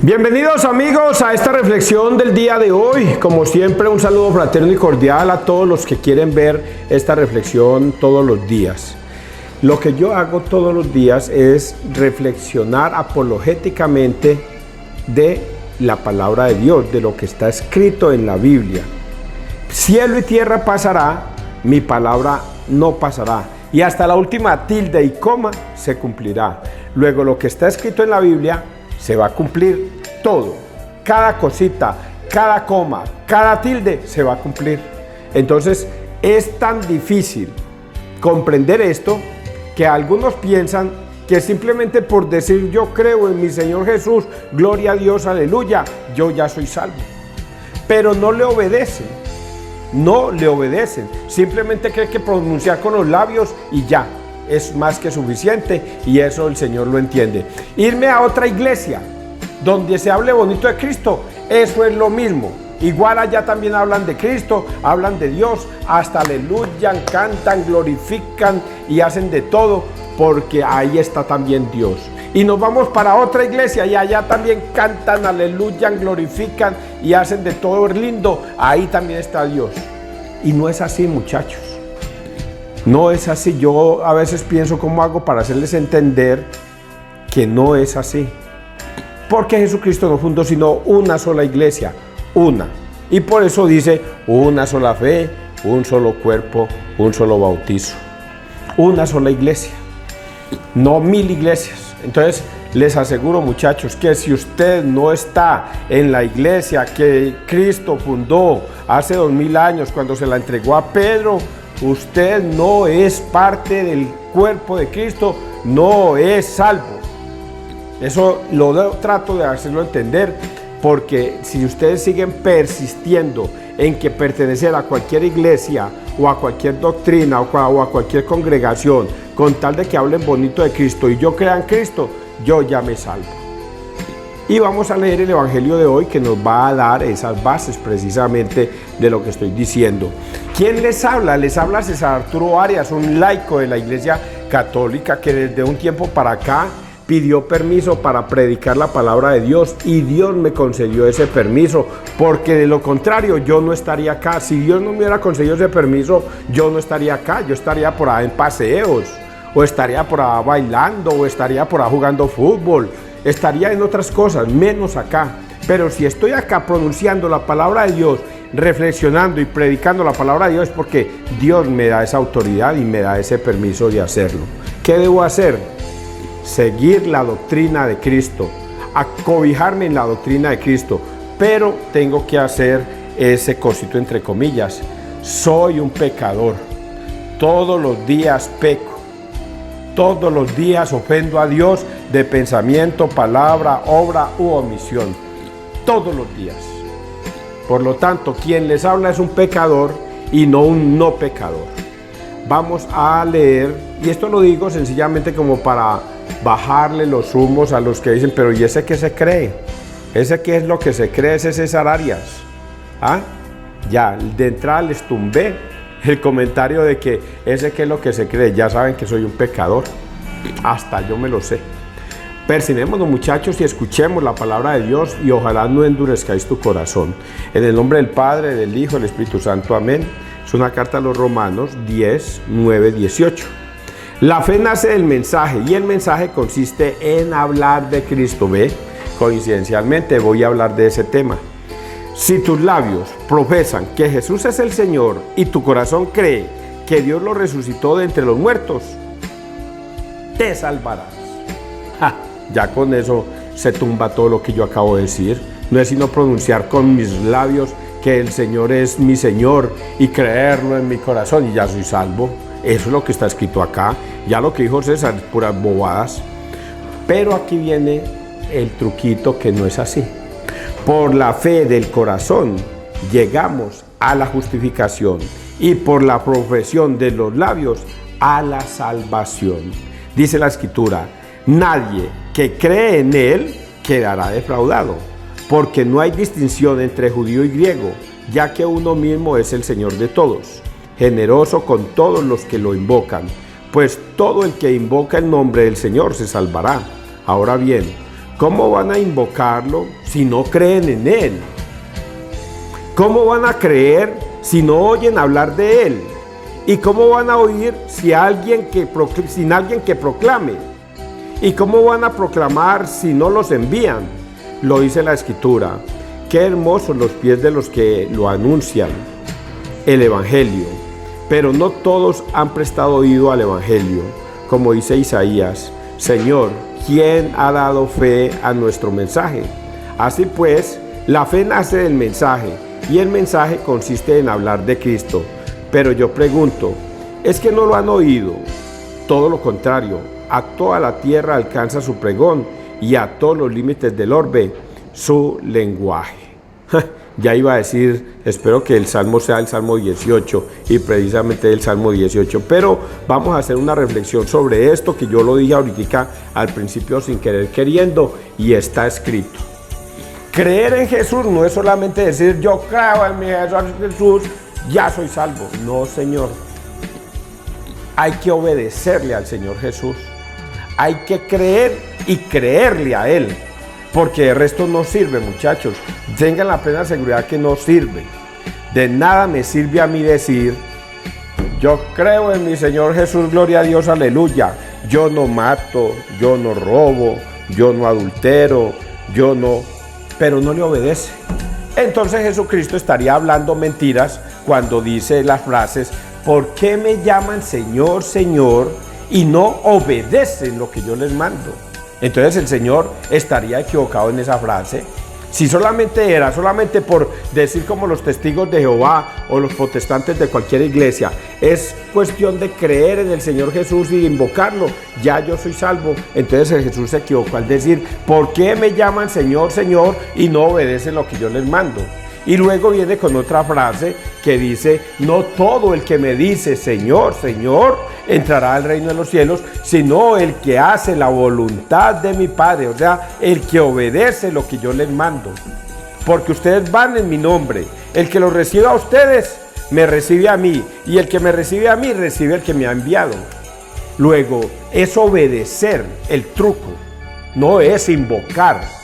Bienvenidos amigos a esta reflexión del día de hoy. Como siempre, un saludo fraterno y cordial a todos los que quieren ver esta reflexión todos los días. Lo que yo hago todos los días es reflexionar apologéticamente de la palabra de Dios, de lo que está escrito en la Biblia. Cielo y tierra pasará, mi palabra no pasará. Y hasta la última tilde y coma se cumplirá. Luego, lo que está escrito en la Biblia se va a cumplir todo. Cada cosita, cada coma, cada tilde se va a cumplir. Entonces, es tan difícil comprender esto que algunos piensan que simplemente por decir yo creo en mi Señor Jesús, gloria a Dios, aleluya, yo ya soy salvo. Pero no le obedecen. No le obedecen. Simplemente creen que pronunciar con los labios y ya es más que suficiente, y eso el Señor lo entiende. Irme a otra iglesia donde se hable bonito de Cristo, eso es lo mismo. Igual allá también hablan de Cristo, hablan de Dios, hasta aleluyan, cantan, glorifican y hacen de todo, porque ahí está también Dios. Y nos vamos para otra iglesia y allá también cantan, aleluyan, glorifican y hacen de todo lindo, ahí también está Dios. Y no es así, muchachos. No es así. Yo a veces pienso cómo hago para hacerles entender que no es así. Porque Jesucristo no fundó sino una sola iglesia, una. Y por eso dice una sola fe, un solo cuerpo, un solo bautizo. Una sola iglesia, no 1000 iglesias. Entonces les aseguro, muchachos, que si usted no está en la iglesia que Cristo fundó hace 2000 años cuando se la entregó a Pedro, usted no es parte del cuerpo de Cristo, no es salvo. Eso lo trato de hacerlo entender, porque si ustedes siguen persistiendo en que pertenecer a cualquier iglesia o a cualquier doctrina o a cualquier congregación, con tal de que hablen bonito de Cristo y yo crea en Cristo, yo ya me salvo. Y vamos a leer el Evangelio de hoy, que nos va a dar esas bases precisamente de lo que estoy diciendo. ¿Quién les habla? Les habla César Arturo Arias, un laico de la Iglesia Católica que desde un tiempo para acá pidió permiso para predicar la palabra de Dios, y Dios me concedió ese permiso, porque de lo contrario yo no estaría acá. Si Dios no me hubiera concedido ese permiso, yo no estaría acá. Yo estaría por ahí en paseos, o estaría por ahí bailando, o estaría por ahí jugando fútbol, estaría en otras cosas, menos acá. Pero si estoy acá pronunciando la palabra de Dios, reflexionando y predicando la palabra de Dios, es porque Dios me da esa autoridad y me da ese permiso de hacerlo. ¿Qué debo hacer? Seguir la doctrina de Cristo, acobijarme en la doctrina de Cristo, pero tengo que hacer ese cosito entre comillas. Soy un pecador, todos los días peco, todos los días ofendo a Dios de pensamiento, palabra, obra u omisión, todos los días. Por lo tanto, quien les habla es un pecador y no un no pecador. Vamos a leer, y esto lo digo sencillamente como para bajarle los humos a los que dicen, pero ¿y ese qué se cree? ¿Ese qué es lo que se cree? Ese César Arias. ¿Ah? Ya, de entrada les tumbé el comentario de que ese qué es lo que se cree. Ya saben que soy un pecador. Hasta yo me lo sé. Persinémonos, muchachos, y escuchemos la palabra de Dios, y ojalá no endurezcáis tu corazón. En el nombre del Padre, del Hijo, del Espíritu Santo. Amén. Es una carta a los Romanos 10, 9, 18. La fe nace del mensaje, y el mensaje consiste en hablar de Cristo. ¿Ve? Coincidencialmente voy a hablar de ese tema. Si tus labios profesan que Jesús es el Señor y tu corazón cree que Dios lo resucitó de entre los muertos, te salvarás. ¡Ja! Ya con eso se tumba todo lo que yo acabo de decir. No es sino pronunciar con mis labios que el Señor es mi Señor y creerlo en mi corazón, y ya soy salvo. Eso es lo que está escrito acá. Ya lo que dijo César, puras bobadas. Pero aquí viene el truquito, que no es así. Por la fe del corazón llegamos a la justificación, y por la profesión de los labios a la salvación. Dice la Escritura: nadie que cree en Él quedará defraudado, porque no hay distinción entre judío y griego, ya que uno mismo es el Señor de todos, generoso con todos los que lo invocan, pues todo el que invoca el nombre del Señor se salvará. Ahora bien, ¿Cómo van a invocarlo si no creen en Él? ¿Cómo van a creer si no oyen hablar de Él? ¿Y cómo van a oír sin alguien que proclame? ¿Y cómo van a proclamar si no los envían? Lo dice la Escritura. Qué hermosos los pies de los que lo anuncian, el Evangelio. Pero no todos han prestado oído al Evangelio. Como dice Isaías, Señor, ¿quién ha dado fe a nuestro mensaje? Así pues, la fe nace del mensaje, y el mensaje consiste en hablar de Cristo. Pero yo pregunto, ¿es que no lo han oído? Todo lo contrario, a toda la tierra alcanza su pregón, y a todos los límites del orbe su lenguaje. Ya iba a decir, espero que el Salmo sea el Salmo 18 y precisamente el Salmo 18, pero vamos a hacer una reflexión sobre esto que yo lo dije ahorita al principio sin querer queriendo y está escrito. Creer en Jesús no es solamente decir yo creo en mi Jesús, ya soy salvo. No, Señor. Hay que obedecerle al Señor Jesús. Hay que creer y creerle a Él. Porque el resto no sirve, muchachos. Tengan la plena seguridad que no sirve. De nada me sirve a mí decir, yo creo en mi Señor Jesús, gloria a Dios, aleluya. Yo no mato, yo no robo, yo no adultero, pero no le obedece. Entonces Jesucristo estaría hablando mentiras cuando dice las frases, ¿por qué me llaman Señor, Señor y no obedecen lo que yo les mando? Entonces el Señor estaría equivocado en esa frase. Si solamente por decir como los testigos de Jehová o los protestantes de cualquier iglesia, es cuestión de creer en el Señor Jesús y invocarlo, ya yo soy salvo. Entonces Jesús se equivocó al decir, ¿por qué me llaman Señor, Señor y no obedecen lo que yo les mando? Y luego viene con otra frase que dice, no todo el que me dice Señor, Señor, entrará al reino de los cielos, sino el que hace la voluntad de mi Padre, o sea, el que obedece lo que yo les mando. Porque ustedes van en mi nombre, el que los reciba a ustedes, me recibe a mí, y el que me recibe a mí, recibe al que me ha enviado. Luego, es obedecer el truco, no es invocar.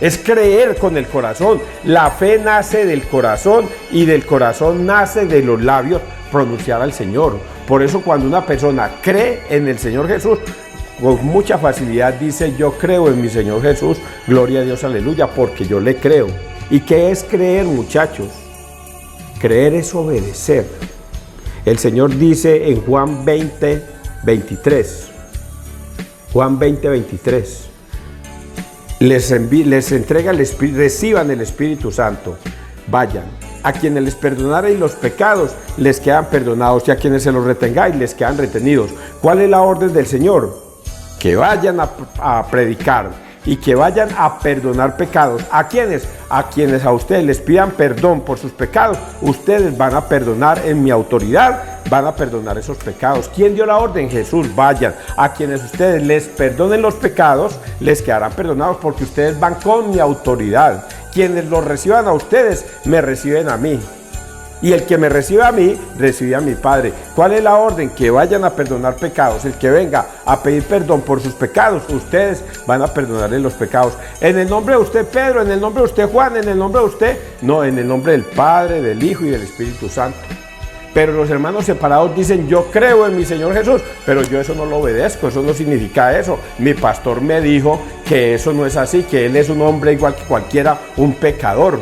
Es creer con el corazón. La fe nace del corazón y del corazón nace de los labios pronunciar al Señor. Por eso cuando una persona cree en el Señor Jesús, con mucha facilidad dice, yo creo en mi Señor Jesús, gloria a Dios, aleluya, porque yo le creo. ¿Y qué es creer, muchachos? Creer es obedecer. El Señor dice en Juan 20:23. Juan 20:23. Les entrega el Espíritu, reciban el Espíritu Santo, vayan. A quienes les perdonareis los pecados, les quedan perdonados, y a quienes se los retengáis, les quedan retenidos. ¿Cuál es la orden del Señor? Que vayan a predicar y que vayan a perdonar pecados. ¿A quiénes? A quienes a ustedes les pidan perdón por sus pecados, ustedes van a perdonar en mi autoridad, van a perdonar esos pecados. ¿Quién dio la orden? Jesús. Vayan. A quienes ustedes les perdonen los pecados, les quedarán perdonados porque ustedes van con mi autoridad. Quienes los reciban a ustedes, me reciben a mí. Y el que me recibe a mí, recibe a mi Padre. ¿Cuál es la orden? Que vayan a perdonar pecados. El que venga a pedir perdón por sus pecados, ustedes van a perdonarle los pecados. En el nombre de usted, Pedro, en el nombre de usted, Juan, en el nombre de usted. No, en el nombre del Padre, del Hijo y del Espíritu Santo. Pero los hermanos separados dicen, yo creo en mi Señor Jesús, pero yo eso no lo obedezco, eso no significa eso. Mi pastor me dijo que eso no es así, que él es un hombre igual que cualquiera, un pecador,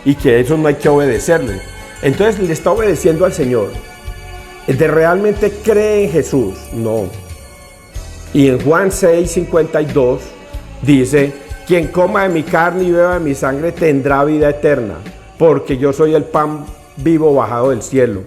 y que eso no hay que obedecerle. Entonces le está obedeciendo al Señor. ¿De realmente cree en Jesús? No. Y en Juan 6:52 dice, quien coma de mi carne y beba de mi sangre tendrá vida eterna, porque yo soy el pan vivo bajado del cielo.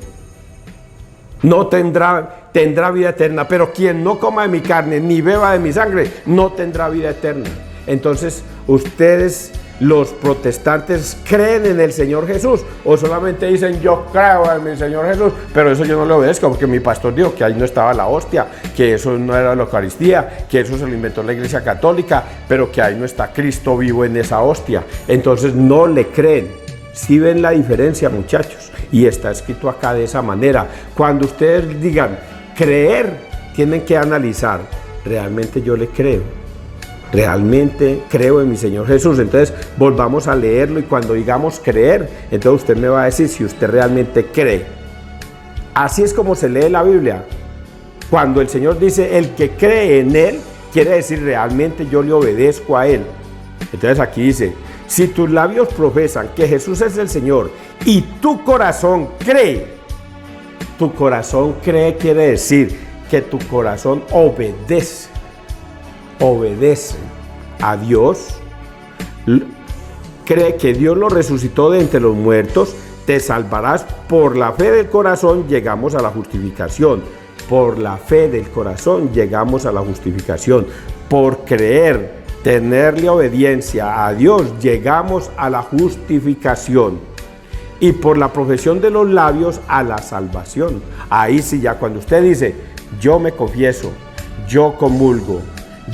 No tendrá vida eterna, pero quien no coma de mi carne ni beba de mi sangre no tendrá vida eterna. Entonces, ustedes, los protestantes, ¿creen en el Señor Jesús? O solamente dicen, yo creo en mi Señor Jesús, pero eso yo no le obedezco porque mi pastor dijo que ahí no estaba la hostia, que eso no era la Eucaristía, que eso se lo inventó la Iglesia Católica, pero que ahí no está Cristo vivo en esa hostia. Entonces no le creen. ¿Sí ven la diferencia, muchachos? Y está escrito acá de esa manera. Cuando ustedes digan creer, tienen que analizar, ¿realmente yo le creo? Realmente creo en mi Señor Jesús. Entonces volvamos a leerlo y cuando digamos creer, entonces usted me va a decir si usted realmente cree. Así es como se lee la Biblia. Cuando el Señor dice el que cree en Él, quiere decir realmente yo le obedezco a Él. Entonces aquí dice, si tus labios profesan que Jesús es el Señor y tu corazón cree quiere decir que tu corazón obedece a Dios, cree que Dios lo resucitó de entre los muertos, te salvarás. Por la fe del corazón llegamos a la justificación. Por la fe del corazón llegamos a la justificación. Por creer, tenerle obediencia a Dios, llegamos a la justificación. Y por la profesión de los labios a la salvación. Ahí sí, ya cuando usted dice, yo me confieso, yo comulgo,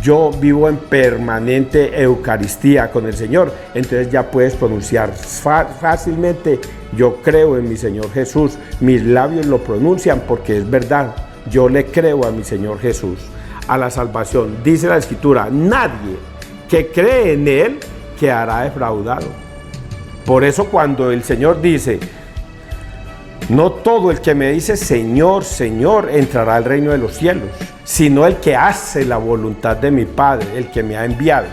yo vivo en permanente Eucaristía con el Señor, entonces ya puedes pronunciar fácilmente, yo creo en mi Señor Jesús. Mis labios lo pronuncian porque es verdad, yo le creo a mi Señor Jesús. A la salvación, dice la Escritura, nadie que cree en Él quedará defraudado. Por eso cuando el Señor dice, no todo el que me dice Señor, Señor entrará al reino de los cielos, sino el que hace la voluntad de mi Padre, el que me ha enviado.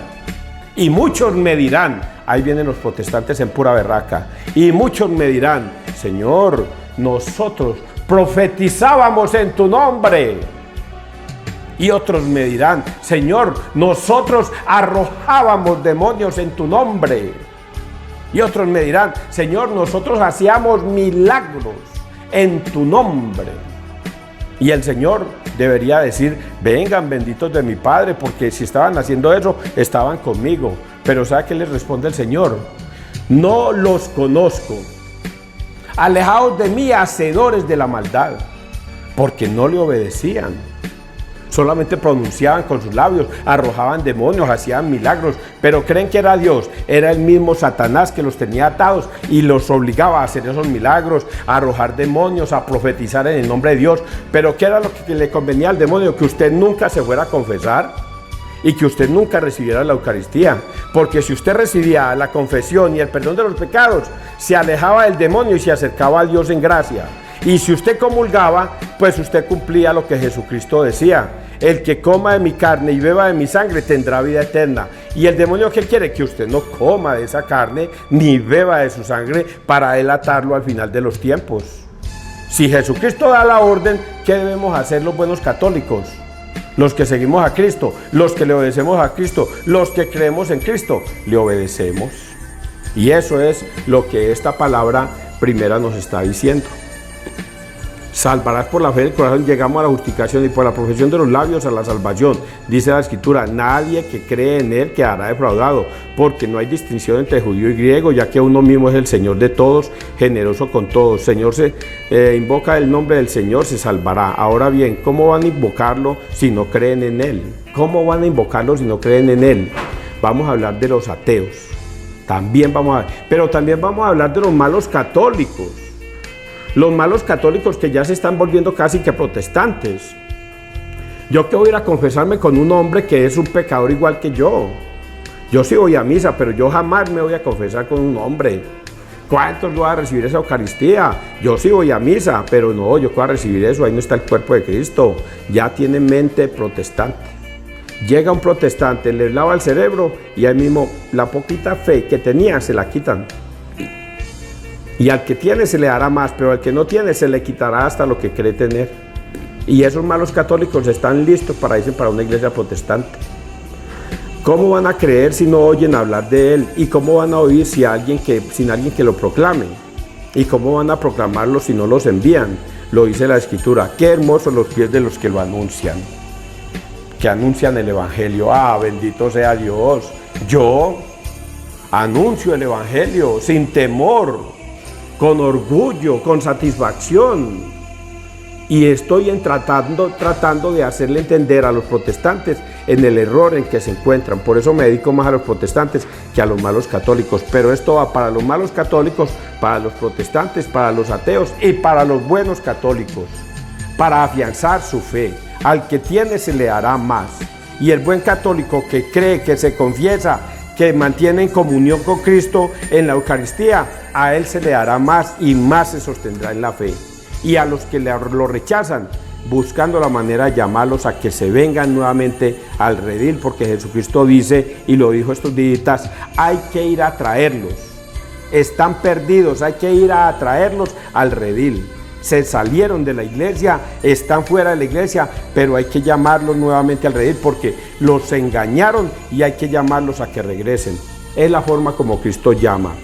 Y muchos me dirán, ahí vienen los protestantes en pura berraca, y muchos me dirán, Señor, nosotros profetizábamos en tu nombre. Y otros me dirán, Señor, nosotros arrojábamos demonios en tu nombre. Y otros me dirán, Señor, nosotros hacíamos milagros en tu nombre. Y el Señor debería decir, vengan benditos de mi Padre, porque si estaban haciendo eso, estaban conmigo. Pero ¿sabe qué les responde el Señor? No los conozco. Alejaos de mí, hacedores de la maldad, porque no le obedecían. Solamente pronunciaban con sus labios, arrojaban demonios, hacían milagros, pero creen que era Dios. Era el mismo Satanás que los tenía atados y los obligaba a hacer esos milagros, a arrojar demonios, a profetizar en el nombre de Dios. Pero ¿qué era lo que le convenía al demonio? Que usted nunca se fuera a confesar y que usted nunca recibiera la Eucaristía. Porque si usted recibía la confesión y el perdón de los pecados, se alejaba del demonio y se acercaba a Dios en gracia. Y si usted comulgaba, pues usted cumplía lo que Jesucristo decía. El que coma de mi carne y beba de mi sangre tendrá vida eterna. Y el demonio, ¿qué quiere? Que usted no coma de esa carne ni beba de su sangre para delatarlo al final de los tiempos. Si Jesucristo da la orden, ¿qué debemos hacer los buenos católicos? Los que seguimos a Cristo, los que le obedecemos a Cristo, los que creemos en Cristo, le obedecemos. Y eso es lo que esta palabra primera nos está diciendo. Salvarás por la fe del corazón, llegamos a la justificación, y por la profesión de los labios a la salvación. Dice la Escritura, nadie que cree en Él quedará defraudado, porque no hay distinción entre judío y griego, ya que uno mismo es el Señor de todos, generoso con todos. Señor se invoca el nombre del Señor, se salvará. Ahora bien, ¿cómo van a invocarlo si no creen en Él? ¿Cómo van a invocarlo si no creen en Él? Vamos a hablar de los ateos. Pero también vamos a hablar de los malos católicos. Los malos católicos que ya se están volviendo casi que protestantes. Yo que voy a ir a confesarme con un hombre que es un pecador igual que yo. Yo sí voy a misa, pero yo jamás me voy a confesar con un hombre. ¿Cuántos van a recibir esa Eucaristía? Yo sí voy a misa, pero no, yo voy a recibir eso, ahí no está el cuerpo de Cristo. Ya tiene mente protestante. Llega un protestante, les lava el cerebro y ahí mismo la poquita fe que tenía se la quitan. Y al que tiene se le dará más, pero al que no tiene se le quitará hasta lo que cree tener. Y esos malos católicos están listos para irse para una iglesia protestante. ¿Cómo van a creer si no oyen hablar de Él? ¿Y cómo van a oír sin alguien que lo proclame? ¿Y cómo van a proclamarlo si no los envían? Lo dice la Escritura. Qué hermosos los pies de los que lo anuncian. Que anuncian el Evangelio. Ah, bendito sea Dios. Yo anuncio el Evangelio sin temor, con orgullo, con satisfacción, y estoy tratando de hacerle entender a los protestantes en el error en que se encuentran. Por eso me dedico más a los protestantes que a los malos católicos, pero esto va para los malos católicos, para los protestantes, para los ateos y para los buenos católicos, para afianzar su fe. Al que tiene se le hará más, Y el buen católico que cree, que se confiesa, que mantiene en comunión con Cristo en la Eucaristía, a él se le dará más y más se sostendrá en la fe. Y a los que lo rechazan, buscando la manera de llamarlos a que se vengan nuevamente al redil, porque Jesucristo dice, y lo dijo estos días, hay que ir a traerlos. Están perdidos, hay que ir a traerlos al redil. Se salieron de la iglesia, están fuera de la iglesia, pero hay que llamarlos nuevamente al redil porque los engañaron y hay que llamarlos a que regresen. Es la forma como Cristo llama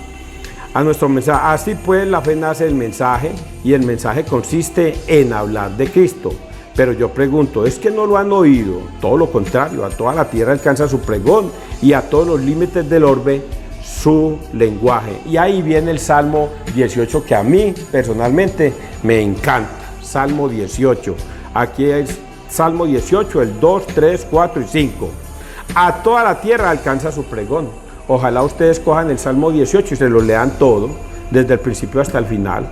a nuestro mensaje. Así pues, la fe nace del mensaje y el mensaje consiste en hablar de Cristo. Pero yo pregunto, ¿es que no lo han oído? Todo lo contrario, a toda la tierra alcanza su pregón y a todos los límites del orbe su lenguaje. Y ahí viene el Salmo 18 que a mí personalmente me encanta. Salmo 18. Aquí es Salmo 18, el 2, 3, 4 y 5. A toda la tierra alcanza su pregón. Ojalá ustedes cojan el Salmo 18 y se lo lean todo, desde el principio hasta el final.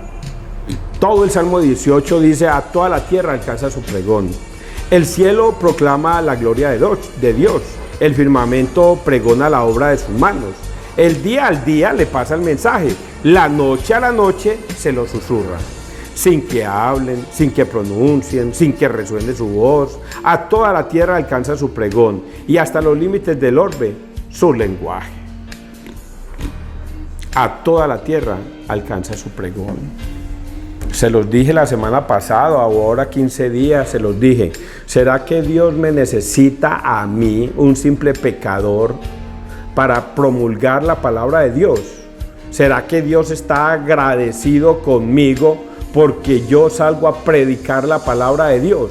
Todo el Salmo 18 dice, a toda la tierra alcanza su pregón. El cielo proclama la gloria de Dios. El firmamento pregona la obra de sus manos. El día al día le pasa el mensaje. La noche a la noche se lo susurra. Sin que hablen, sin que pronuncien, sin que resuene su voz. A toda la tierra alcanza su pregón y hasta los límites del orbe su lenguaje. A toda la tierra alcanza su pregón. Se los dije la semana pasada, o ahora 15 días, se los dije. ¿Será que Dios me necesita a mí, un simple pecador, para promulgar la palabra de Dios? ¿Será que Dios está agradecido conmigo porque yo salgo a predicar la palabra de Dios?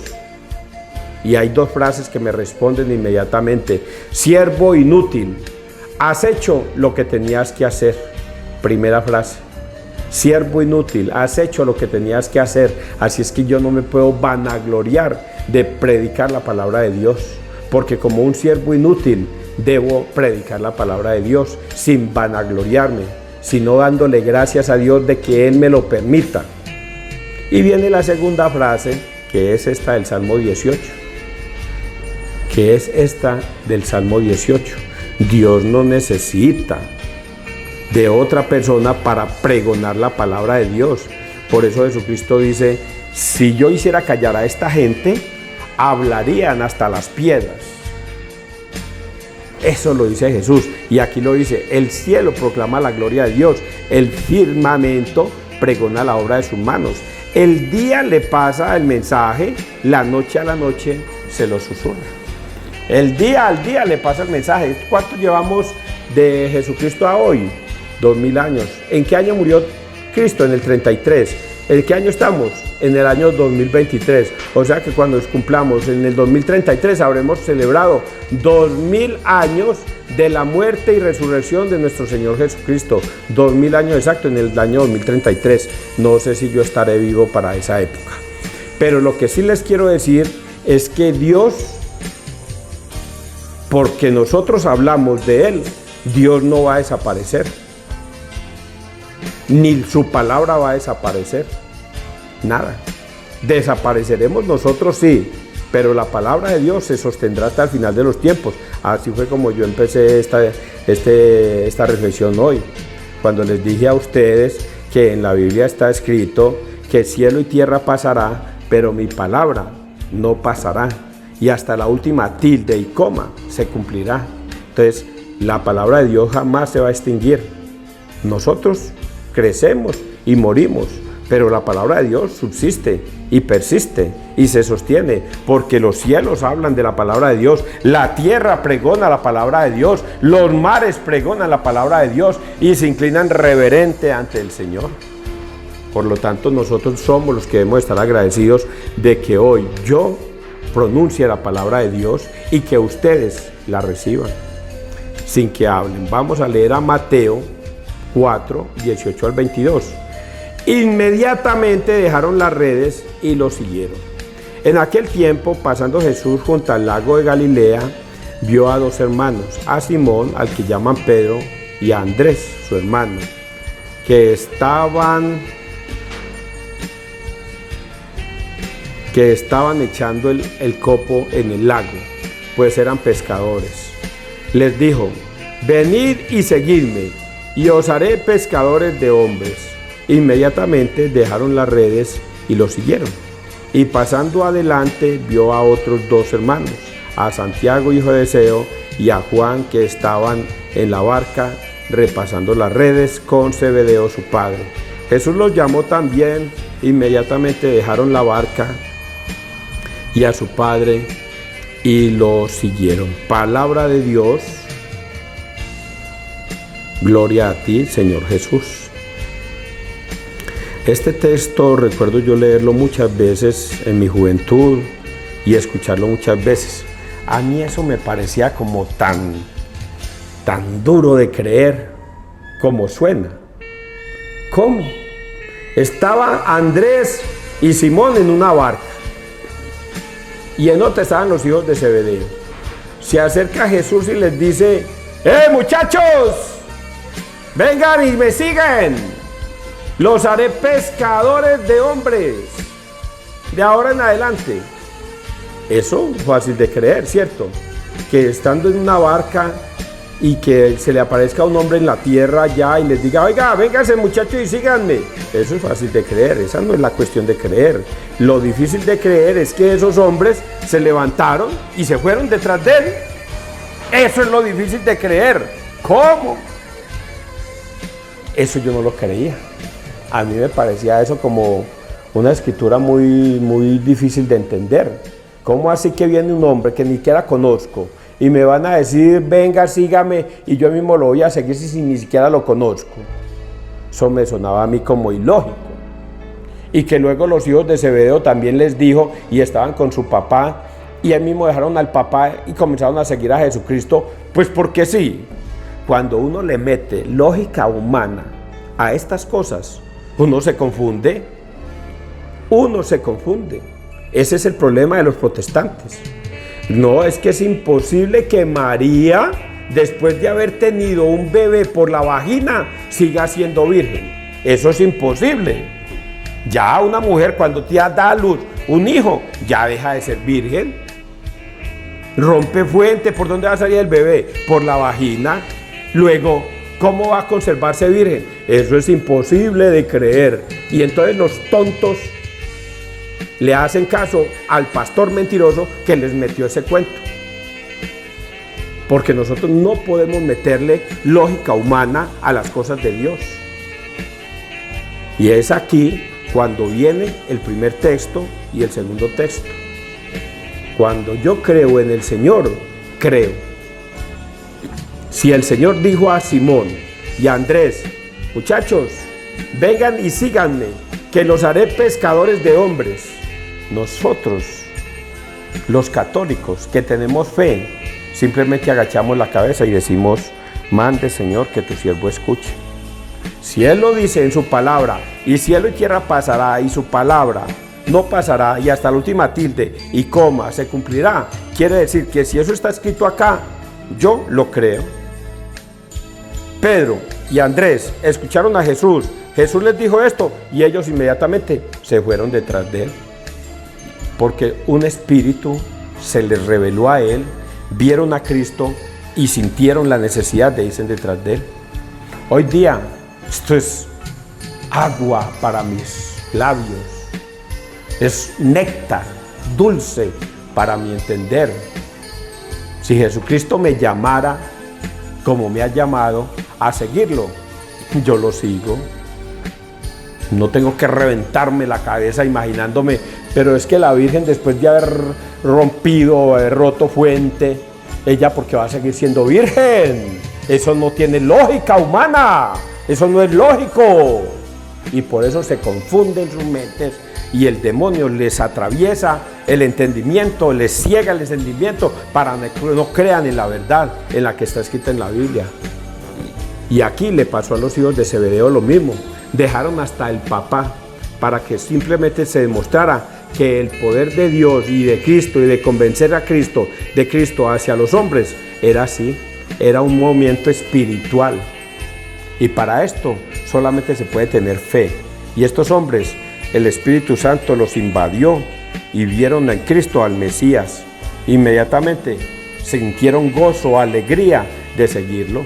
Y hay dos frases que me responden inmediatamente. Siervo inútil, has hecho lo que tenías que hacer. Primera frase. Siervo inútil, has hecho lo que tenías que hacer. Así es que yo no me puedo vanagloriar de predicar la palabra de Dios, porque como un siervo inútil debo predicar la palabra de Dios sin vanagloriarme, sino dándole gracias a Dios de que Él me lo permita. Y viene la segunda frase, que es esta del Salmo 18. Que es esta del Salmo 18. Dios no necesita de otra persona para pregonar la palabra de Dios. Por eso Jesucristo dice, si yo hiciera callar a esta gente, hablarían hasta las piedras. Eso lo dice Jesús. Y aquí lo dice, el cielo proclama la gloria de Dios, el firmamento pregona la obra de sus manos. El día le pasa el mensaje, la noche a la noche se lo susurra. El día al día le pasa el mensaje. ¿Cuánto llevamos de Jesucristo a hoy? 2000 años. ¿En qué año murió Cristo? En el 33. ¿En qué año estamos? En el año 2023. O sea que cuando cumplamos en el 2033 habremos celebrado 2000 años de la muerte y resurrección de nuestro Señor Jesucristo. 2000 años exacto en el año 2033. No sé si yo estaré vivo para esa época. Pero lo que sí les quiero decir es que Dios, porque nosotros hablamos de Él, Dios no va a desaparecer. Ni su palabra va a desaparecer. Nada. Desapareceremos nosotros sí, pero la palabra de Dios se sostendrá hasta el final de los tiempos. Así fue como yo empecé esta reflexión hoy, cuando les dije a ustedes que en la Biblia está escrito que cielo y tierra pasará, pero mi palabra no pasará, y hasta la última tilde y coma se cumplirá. Entonces, la palabra de Dios jamás se va a extinguir. Nosotros crecemos y morimos, pero la palabra de Dios subsiste y persiste y se sostiene, porque los cielos hablan de la palabra de Dios, la tierra pregona la palabra de Dios, los mares pregonan la palabra de Dios y se inclinan reverente ante el Señor. Por lo tanto, nosotros somos los que debemos estar agradecidos de que hoy yo pronuncie la palabra de Dios y que ustedes la reciban sin que hablen. Vamos a leer a Mateo 4, 18 al 22. Inmediatamente dejaron las redes y lo siguieron. En aquel tiempo, pasando Jesús junto al lago de Galilea, vio a dos hermanos, a Simón, al que llaman Pedro, y a Andrés, su hermano, que estaban echando el copo en el lago, pues eran pescadores. Les dijo: venid y seguidme, y os haré pescadores de hombres. Inmediatamente dejaron las redes y lo siguieron. Y pasando adelante vio a otros dos hermanos, a Santiago hijo de Zebedeo y a Juan, que estaban en la barca repasando las redes con Zebedeo su padre. Jesús los llamó también. Inmediatamente dejaron la barca y a su padre y lo siguieron. Palabra de Dios. Gloria a ti, Señor Jesús. Este texto recuerdo yo leerlo muchas veces en mi juventud y escucharlo muchas veces. A mí eso me parecía como tan duro de creer como suena. ¿Cómo? Estaban Andrés y Simón en una barca y en otra estaban los hijos de Zebedeo. Se acerca Jesús y les dice: muchachos, vengan y me siguen, los haré pescadores de hombres de ahora en adelante. Eso es fácil de creer, ¿cierto? Que estando en una barca y que se le aparezca un hombre en la tierra ya y les diga: oiga, vénganse muchachos y síganme. Eso es fácil de creer, esa no es la cuestión de creer. Lo difícil de creer es que esos hombres se levantaron y se fueron detrás de él. Eso es lo difícil de creer. ¿Cómo? Eso yo no lo creía. A mí me parecía eso como una escritura muy difícil de entender. ¿Cómo así que viene un hombre que ni siquiera conozco y me van a decir: venga, sígame, y yo mismo lo voy a seguir si ni siquiera lo conozco? Eso me sonaba a mí como ilógico. Y que luego los hijos de Zebedeo también les dijo, y estaban con su papá, y ahí mismo dejaron al papá y comenzaron a seguir a Jesucristo, pues porque sí. Cuando uno le mete lógica humana a estas cosas, uno se confunde. Ese es el problema de los protestantes. No, es que es imposible que María, después de haber tenido un bebé por la vagina, siga siendo virgen. Eso es imposible. Ya una mujer cuando da a luz un hijo, ya deja de ser virgen. Rompe fuente. ¿Por dónde va a salir el bebé? Por la vagina. Luego, ¿cómo va a conservarse virgen? Eso es imposible de creer. Y entonces los tontos le hacen caso al pastor mentiroso que les metió ese cuento. Porque nosotros no podemos meterle lógica humana a las cosas de Dios. Y es aquí cuando viene el primer texto y el segundo texto. Cuando yo creo en el Señor, creo. Si el Señor dijo a Simón y a Andrés: muchachos, vengan y síganme, que los haré pescadores de hombres. Nosotros, los católicos que tenemos fe, simplemente agachamos la cabeza y decimos: mande, Señor, que tu siervo escuche. Si Él lo dice en su palabra, y cielo y tierra pasará, y su palabra no pasará, y hasta la última tilde y coma se cumplirá, quiere decir que si eso está escrito acá, yo lo creo. Pedro y Andrés escucharon a Jesús. Jesús les dijo esto y ellos inmediatamente se fueron detrás de Él. Porque un espíritu se les reveló a Él, vieron a Cristo y sintieron la necesidad de irse detrás de Él. Hoy día, esto es agua para mis labios, es néctar, dulce para mi entender. Si Jesucristo me llamara, como me ha llamado, a seguirlo, yo lo sigo. No tengo que reventarme la cabeza imaginándome, pero es que la Virgen, después de haber rompido, haber roto fuente, ella porque va a seguir siendo virgen. Eso no tiene lógica humana, eso no es lógico. Y por eso se confunden sus mentes y el demonio les atraviesa el entendimiento, les ciega el entendimiento para que no crean en la verdad en la que está escrita en la Biblia. Y aquí le pasó a los hijos de Zebedeo lo mismo. Dejaron hasta el papá para que simplemente se demostrara que el poder de Dios y de Cristo y de convencer a Cristo, de Cristo hacia los hombres, era así, era un movimiento espiritual. Y para esto solamente se puede tener fe. Y estos hombres, el Espíritu Santo los invadió y vieron en Cristo al Mesías. Inmediatamente sintieron gozo, alegría de seguirlo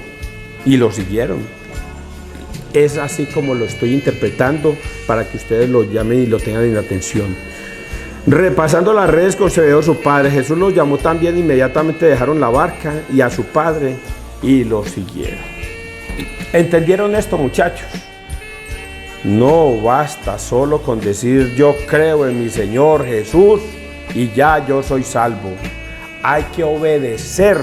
y lo siguieron. Es así como lo estoy interpretando para que ustedes lo llamen y lo tengan en atención. Repasando las redes concedió su padre, Jesús los llamó también, inmediatamente dejaron la barca y a su padre y lo siguieron. ¿Entendieron esto, muchachos? No basta solo con decir yo creo en mi Señor Jesús y ya yo soy salvo. Hay que obedecer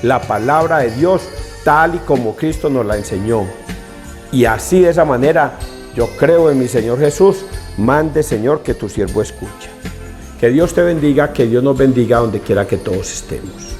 la palabra de Dios tal y como Cristo nos la enseñó. Y así, de esa manera, yo creo en mi Señor Jesús, mande Señor que tu siervo escucha. Que Dios te bendiga, que Dios nos bendiga donde quiera que todos estemos.